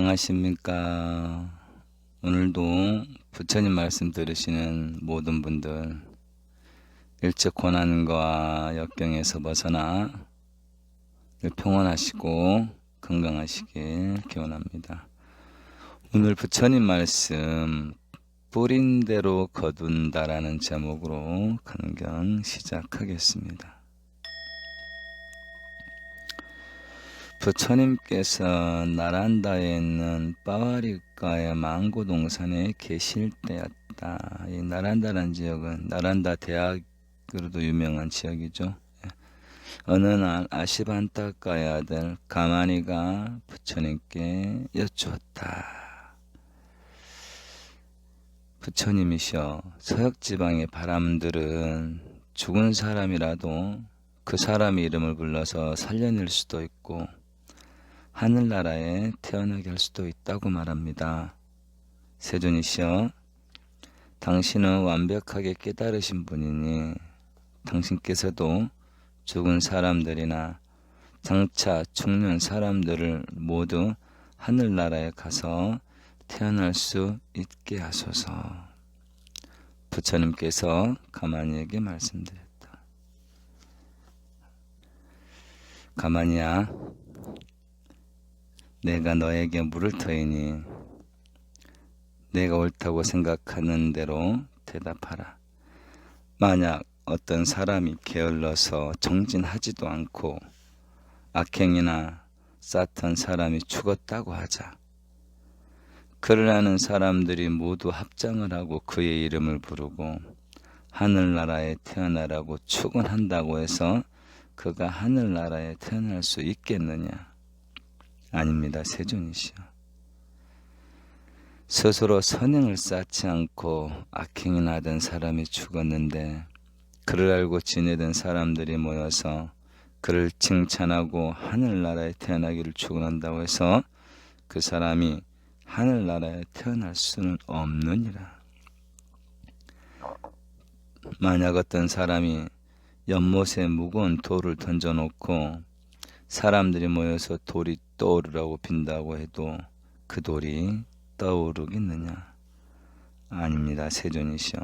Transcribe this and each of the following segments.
안녕하십니까. 오늘도 부처님 말씀 들으시는 모든 분들 일체 고난과 역경에서 벗어나 평안하시고 건강하시길 기원합니다. 오늘 부처님 말씀 뿌린 대로 거둔다라는 제목으로 강경 시작하겠습니다. 부처님께서 나란다에 있는 빠와리가의 망고동산에 계실 때였다. 이 나란다라는 지역은 나란다 대학으로도 유명한 지역이죠. 어느 날 아시반타가의 아들 가마니가 부처님께 여쭈었다. 부처님이시여, 서역지방의 바람들은 죽은 사람이라도 그 사람의 이름을 불러서 살려낼 수도 있고 하늘나라에 태어나게 할 수도 있다고 말합니다. 세존이시여, 당신은 완벽하게 깨달으신 분이니 당신께서도 죽은 사람들이나 장차 죽는 사람들을 모두 하늘나라에 가서 태어날 수 있게 하소서. 부처님께서 가만히에게 말씀드렸다. 가만히야, 내가 너에게 물을 터이니 내가 옳다고 생각하는 대로 대답하라. 만약 어떤 사람이 게을러서 정진하지도 않고 악행이나 쌓던 사람이 죽었다고 하자. 그를 아는 사람들이 모두 합장을 하고 그의 이름을 부르고 하늘나라에 태어나라고 축원한다고 해서 그가 하늘나라에 태어날 수 있겠느냐? 아닙니다. 세존이시여. 스스로 선행을 쌓지 않고 악행이나 하던 사람이 죽었는데 그를 알고 지내던 사람들이 모여서 그를 칭찬하고 하늘나라에 태어나기를 축원한다고 해서 그 사람이 하늘나라에 태어날 수는 없느니라. 만약 어떤 사람이 연못에 무거운 돌을 던져놓고 사람들이 모여서 돌이 떠오르라고 빈다고 해도 그 돌이 떠오르겠느냐? 아닙니다. 세존이시여.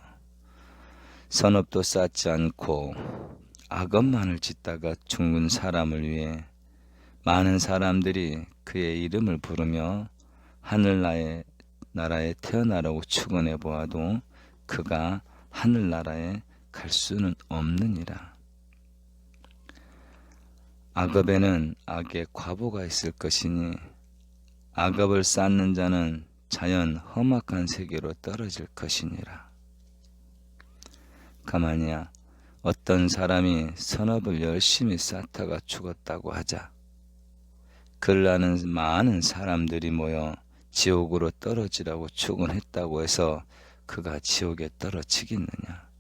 선업도 쌓지 않고 악업만을 짓다가 죽은 사람을 위해 많은 사람들이 그의 이름을 부르며 하늘나라에 태어나라고 축원해 보아도 그가 하늘나라에 갈 수는 없느니라. 악업에는 악의 과보가 있을 것이니 악업을 쌓는 자는 자연 험악한 세계로 떨어질 것이니라. 가만히야, 어떤 사람이 선업을 열심히 쌓다가 죽었다고 하자. 그를 아는 많은 사람들이 모여 지옥으로 떨어지라고 축원했다고 해서 그가 지옥에 떨어지겠느냐?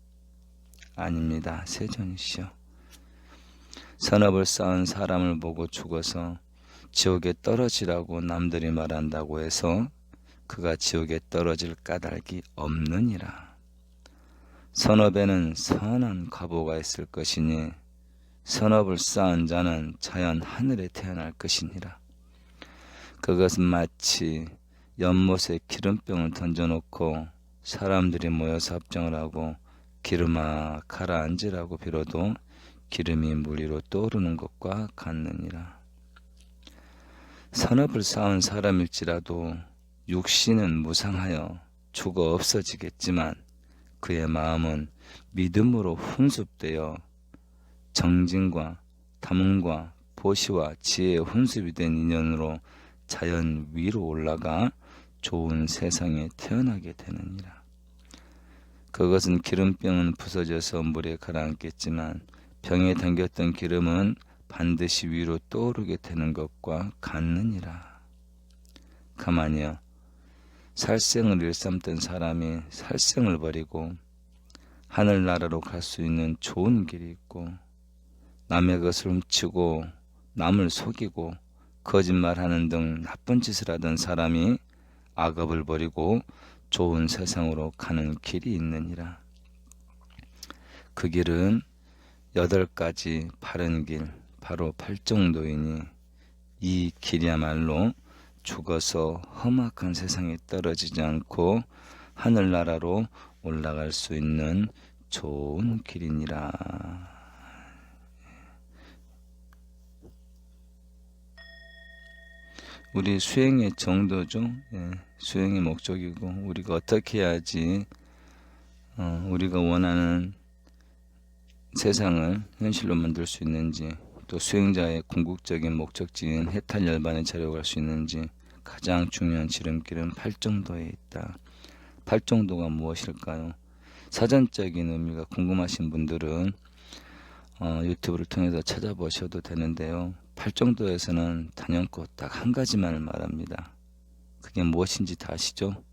아닙니다. 세존이시여. 선업을 쌓은 사람을 보고 죽어서 지옥에 떨어지라고 남들이 말한다고 해서 그가 지옥에 떨어질 까닭이 없느니라. 선업에는 선한 과보가 있을 것이니 선업을 쌓은 자는 자연 하늘에 태어날 것이니라. 그것은 마치 연못에 기름병을 던져놓고 사람들이 모여서 합정을 하고 기름아 가라앉으라고 빌어도 기름이 물 위로 떠오르는 것과 같느니라. 선업을 쌓은 사람일지라도 육신은 무상하여 죽어 없어지겠지만 그의 마음은 믿음으로 훈습되어 정진과 탐음과 보시와 지혜의 훈습이 된 인연으로 자연 위로 올라가 좋은 세상에 태어나게 되느니라. 그것은 기름병은 부서져서 물에 가라앉겠지만 병에 담겼던 기름은 반드시 위로 떠오르게 되는 것과 같느니라. 가만히여, 살생을 일삼던 사람이 살생을 버리고 하늘나라로 갈 수 있는 좋은 길이 있고 남의 것을 훔치고 남을 속이고 거짓말하는 등 나쁜 짓을 하던 사람이 악업을 버리고 좋은 세상으로 가는 길이 있느니라. 그 길은 8가지 바른 길, 바로 8정도이니 이 길이야말로 죽어서 험악한 세상에 떨어지지 않고 하늘나라로 올라갈 수 있는 좋은 길이니라. 우리 수행의 정도죠. 수행의 목적이고, 우리가 어떻게 해야지 우리가 원하는 세상을 현실로 만들 수 있는지, 또 수행자의 궁극적인 목적지인 해탈열반에 자려갈 수 있는지 가장 중요한 지름길은 팔정도에 있다. 팔정도가 무엇일까요? 사전적인 의미가 궁금하신 분들은 유튜브를 통해서 찾아보셔도 되는데요. 팔정도에서는 단연코 딱 한 가지만을 말합니다. 그게 무엇인지 다 아시죠?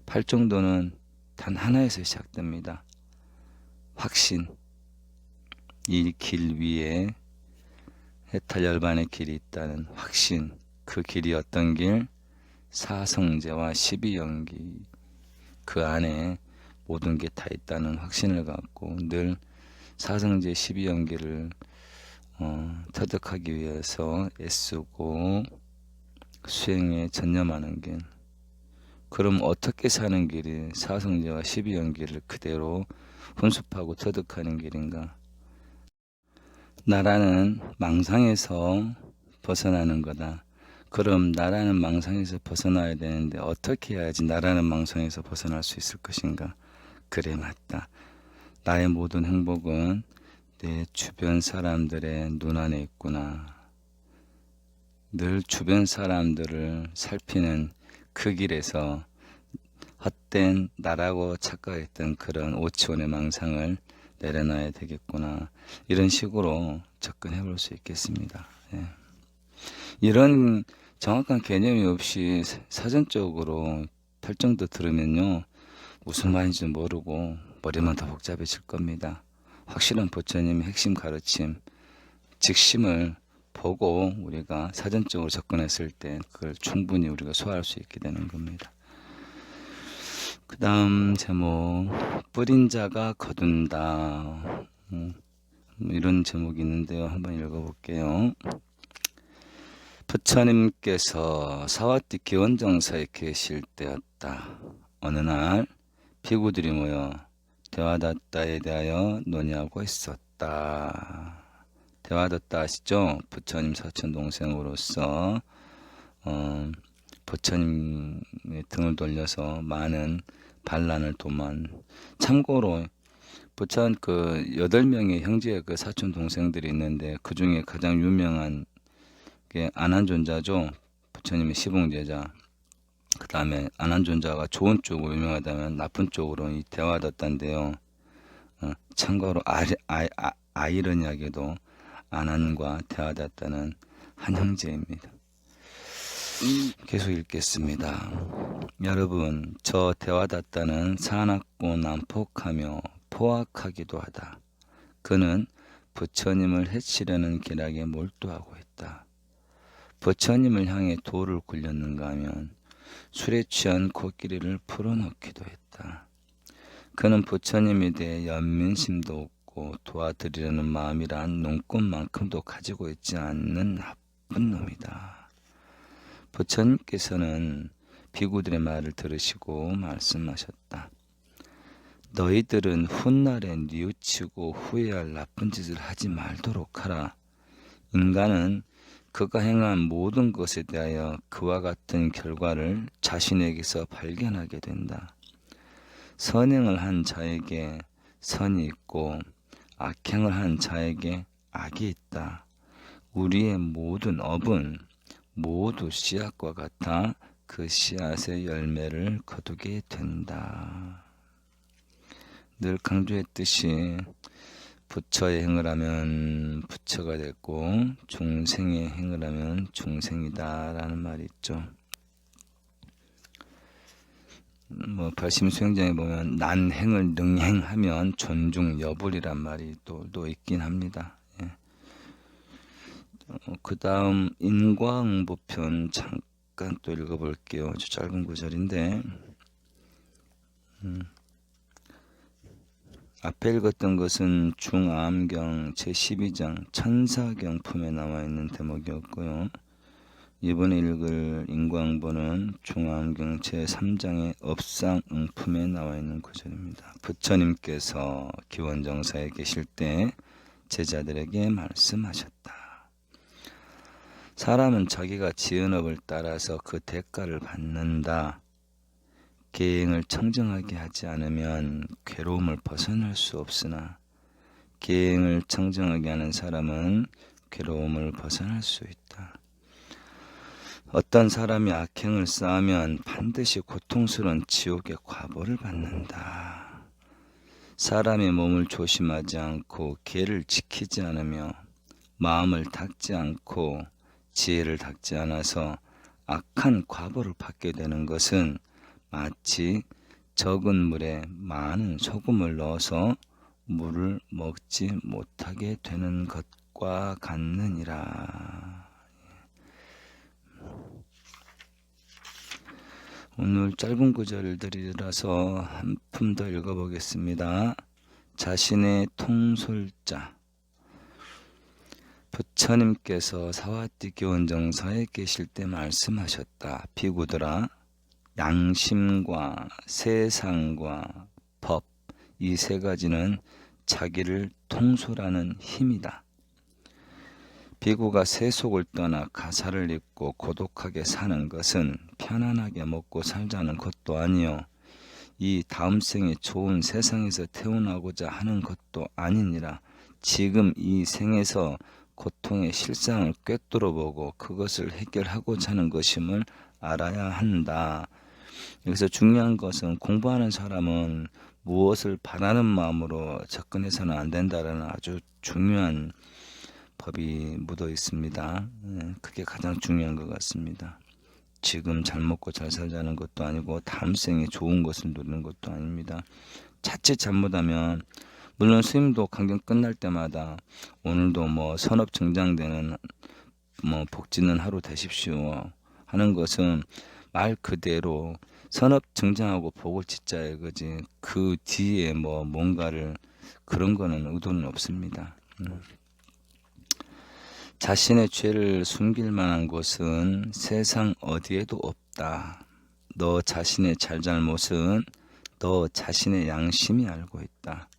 팔정도는 단 하나에서 시작됩니다. 확신. 이 길 위에 해탈열반의 길이 있다는 확신. 그 길이 어떤 길? 사성제와 12연기. 그 안에 모든 게 다 있다는 확신을 갖고 늘 사성제 12연기를 터득하기 위해서 애쓰고 수행에 전념하는 길. 그럼 어떻게 사는 길이 사성제와 12연기를 그대로 훈습하고 터득하는 길인가? 나라는 망상에서 벗어나는 거다. 그럼 나라는 망상에서 벗어나야 되는데 어떻게 해야지 나라는 망상에서 벗어날 수 있을 것인가? 그래, 맞다. 나의 모든 행복은 내 주변 사람들의 눈 안에 있구나. 늘 주변 사람들을 살피는 그 길에서 헛된 나라고 착각했던 그런 오치원의 망상을 내려놔야 되겠구나. 이런 식으로 접근해 볼 수 있겠습니다. 이런 정확한 개념이 없이 사전적으로 팔정도 들으면요, 무슨 말인지 모르고 머리만 더 복잡해질 겁니다. 확실한 부처님의 핵심 가르침, 직심을 보고 우리가 사전적으로 접근했을 때 그걸 충분히 우리가 소화할 수 있게 되는 겁니다. 그 다음 제목, 뿌린 자가 거둔다. 이런 제목이 있는데요. 한번 읽어볼게요. 부처님께서 사와띠 기원정사에 계실 때였다. 어느 날 비구들이 모여 대화다따에 대하여 논의하고 있었다. 대화다따 아시죠? 부처님 사촌 동생으로서 부처님의 등을 돌려서 많은 반란을 도만. 참고로 부처님 그 8명의 형제의 그 사촌 동생들이 있는데 그 중에 가장 유명한 게 안한존자죠. 부처님의 시봉제자. 그 다음에 안한존자가 좋은 쪽으로 유명하다면 나쁜 쪽으로 이 대화다따인데요. 참고로 아이러니하게도 안한과 대화다따는 한 형제입니다. 계속 읽겠습니다. 여러분, 저 대화다따는 사납고 난폭하며 포악하기도 하다. 그는 부처님을 해치려는 기락에 몰두하고 있다. 부처님을 향해 돌을 굴렸는가 하면 술에 취한 코끼리를 풀어놓기도 했다. 그는 부처님에 대해 연민심도 없고 도와드리려는 마음이란 눈꽃만큼도 가지고 있지 않는 나쁜 놈이다. 부처님께서는 비구들의 말을 들으시고 말씀하셨다. 너희들은 훗날에 뉘우치고 후회할 나쁜 짓을 하지 말도록 하라. 인간은 그가 행한 모든 것에 대하여 그와 같은 결과를 자신에게서 발견하게 된다. 선행을 한 자에게 선이 있고 악행을 한 자에게 악이 있다. 우리의 모든 업은 모두 씨앗과 같아 그 씨앗의 열매를 거두게 된다. 늘 강조했듯이 부처의 행을 하면 부처가 됐고 중생의 행을 하면 중생이다 라는 말이 있죠. 발심수행장에 보면 난행을 능행하면 존중 여불이란 말이 또 있긴 합니다. 그 다음 인과응보편 잠깐 또 읽어볼게요. 아주 짧은 구절인데 앞에 읽었던 것은 중암경 제12장 천사경품에 나와 있는 대목이었고요. 이번에 읽을 인광보는 중암경 제3장의 업상응품에 나와 있는 구절입니다. 부처님께서 기원정사에 계실 때 제자들에게 말씀하셨다. 사람은 자기가 지은 업을 따라서 그 대가를 받는다. 계행을 청정하게 하지 않으면 괴로움을 벗어날 수 없으나 계행을 청정하게 하는 사람은 괴로움을 벗어날 수 있다. 어떤 사람이 악행을 쌓으면 반드시 고통스러운 지옥의 과보를 받는다. 사람의 몸을 조심하지 않고 계를 지키지 않으며 마음을 닦지 않고 지혜를 닦지 않아서 악한 과보를 받게 되는 것은 마치 적은 물에 많은 소금을 넣어서 물을 먹지 못하게 되는 것과 같느니라. 오늘 짧은 구절들이라서 한 품 더 읽어보겠습니다. 자신의 통솔자. 부처님께서 사와띠 기원정사에 계실 때 말씀하셨다. 비구들아, 양심과 세상과 법, 이 세 가지는 자기를 통솔하는 힘이다. 비구가 세속을 떠나 가사를 입고 고독하게 사는 것은 편안하게 먹고 살자는 것도 아니요, 이 다음 생에 좋은 세상에서 태어나고자 하는 것도 아니니라. 지금 이 생에서 고통의 실상을 꿰뚫어 보고 그것을 해결하고자 하는 것임을 알아야 한다. 여기서 중요한 것은 공부하는 사람은 무엇을 바라는 마음으로 접근해서는 안 된다라는 아주 중요한 법이 묻어 있습니다. 그게 가장 중요한 것 같습니다. 지금 잘 먹고 잘 살자는 것도 아니고 다음 생에 좋은 것을 누리는 것도 아닙니다. 자칫 잘못하면, 물론 스님도 강경 끝날 때마다 오늘도 선업 증장되는 복지는 하루 되십시오 하는 것은 말 그대로 선업 증장하고 복을 짓자의 거지, 그 뒤에 뭔가를 그런 거는 의도는 없습니다. 자신의 죄를 숨길 만한 곳은 세상 어디에도 없다. 너 자신의 잘잘못은 너 자신의 양심이 알고 있다.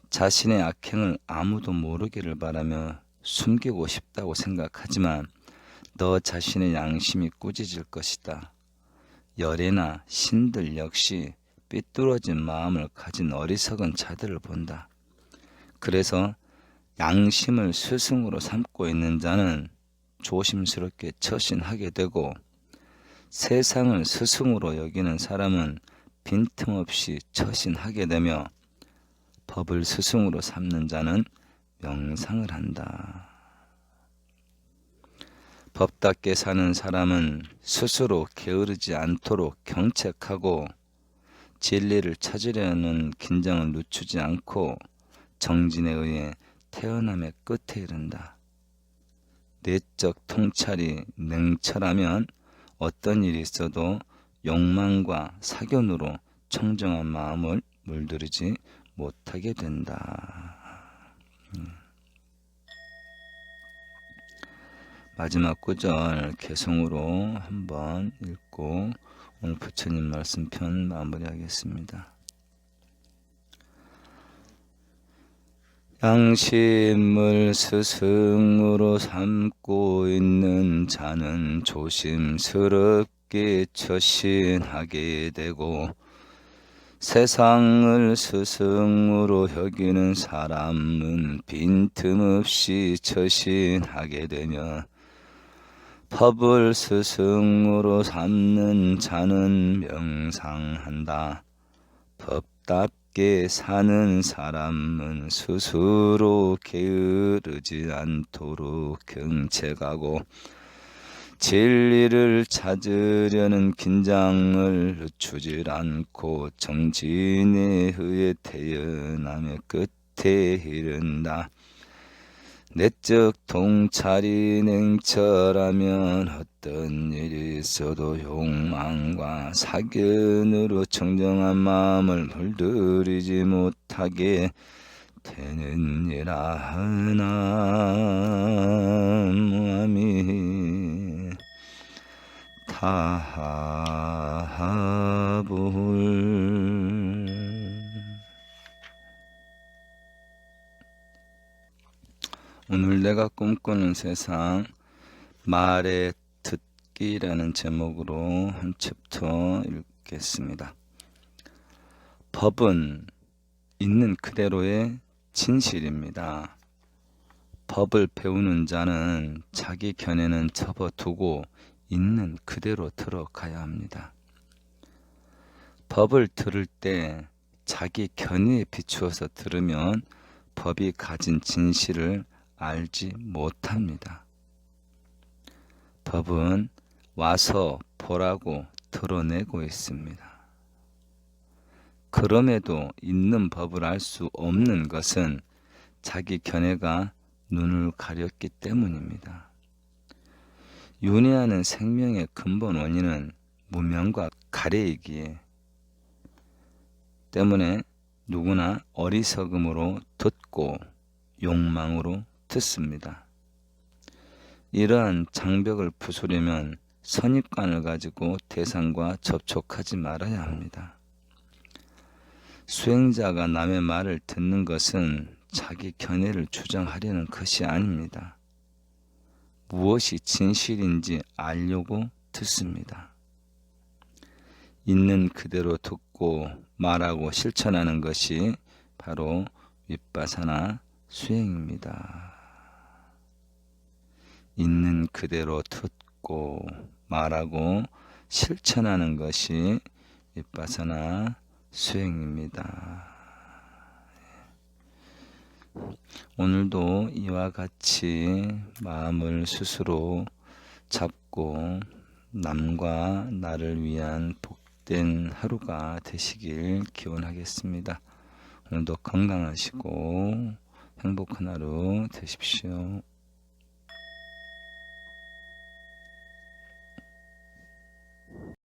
자신의 악행을 아무도 모르기를 바라며 숨기고 싶다고 생각하지만 너 자신의 양심이 꾸짖을 것이다. 열애나 신들 역시 삐뚤어진 마음을 가진 어리석은 자들을 본다. 그래서 양심을 스승으로 삼고 있는 자는 조심스럽게 처신하게 되고, 세상을 스승으로 여기는 사람은 빈틈없이 처신하게 되며, 법을 스승으로 삼는 자는 명상을 한다. 법답게 사는 사람은 스스로 게으르지 않도록 경책하고 진리를 찾으려는 긴장을 늦추지 않고 정진에 의해 태어남의 끝에 이른다. 내적 통찰이 냉철하면 어떤 일이 있어도 욕망과 사견으로 청정한 마음을 물들이지 못하게 된다. 마지막 구절 개성으로 한번 읽고 오늘 부처님 말씀편 마무리하겠습니다. 양심을 스승으로 삼고 있는 자는 조심스럽게 처신하게 되고, 세상을 스승으로 여기는 사람은 빈틈없이 처신하게 되며, 법을 스승으로 삼는 자는 명상한다. 법답게 사는 사람은 스스로 게으르지 않도록 경책하고 진리를 찾으려는 긴장을 늦추질 않고 정진에 의해 태어남의 끝에 이른다. 내적 통찰이 냉철하면 어떤 일이 있어도 욕망과 사견으로 청정한 마음을 물들이지 못하게 되느니라. 나무아미 타하불. 오늘 내가 꿈꾸는 세상 말의 듣기라는 제목으로 한 챕터 읽겠습니다. 법은 있는 그대로의 진실입니다. 법을 배우는 자는 자기 견해는 접어두고 있는 그대로 들어가야 합니다. 법을 들을 때 자기 견해에 비추어서 들으면 법이 가진 진실을 알지 못합니다. 법은 와서 보라고 드러내고 있습니다. 그럼에도 있는 법을 알 수 없는 것은 자기 견해가 눈을 가렸기 때문입니다. 윤회하는 생명의 근본 원인은 무명과 가래이기에 때문에 누구나 어리석음으로 듣고 욕망으로 듣습니다. 이러한 장벽을 부수려면 선입관을 가지고 대상과 접촉하지 말아야 합니다. 수행자가 남의 말을 듣는 것은 자기 견해를 주장하려는 것이 아닙니다. 무엇이 진실인지 알려고 듣습니다. 있는 그대로 듣고 말하고 실천하는 것이 바로 윗바사나 수행입니다. 있는 그대로 듣고 말하고 실천하는 것이 윗바사나 수행입니다. 오늘도 이와 같이 마음을 스스로 잡고 남과 나를 위한 복된 하루가 되시길 기원하겠습니다. 오늘도 건강하시고 행복한 하루 되십시오.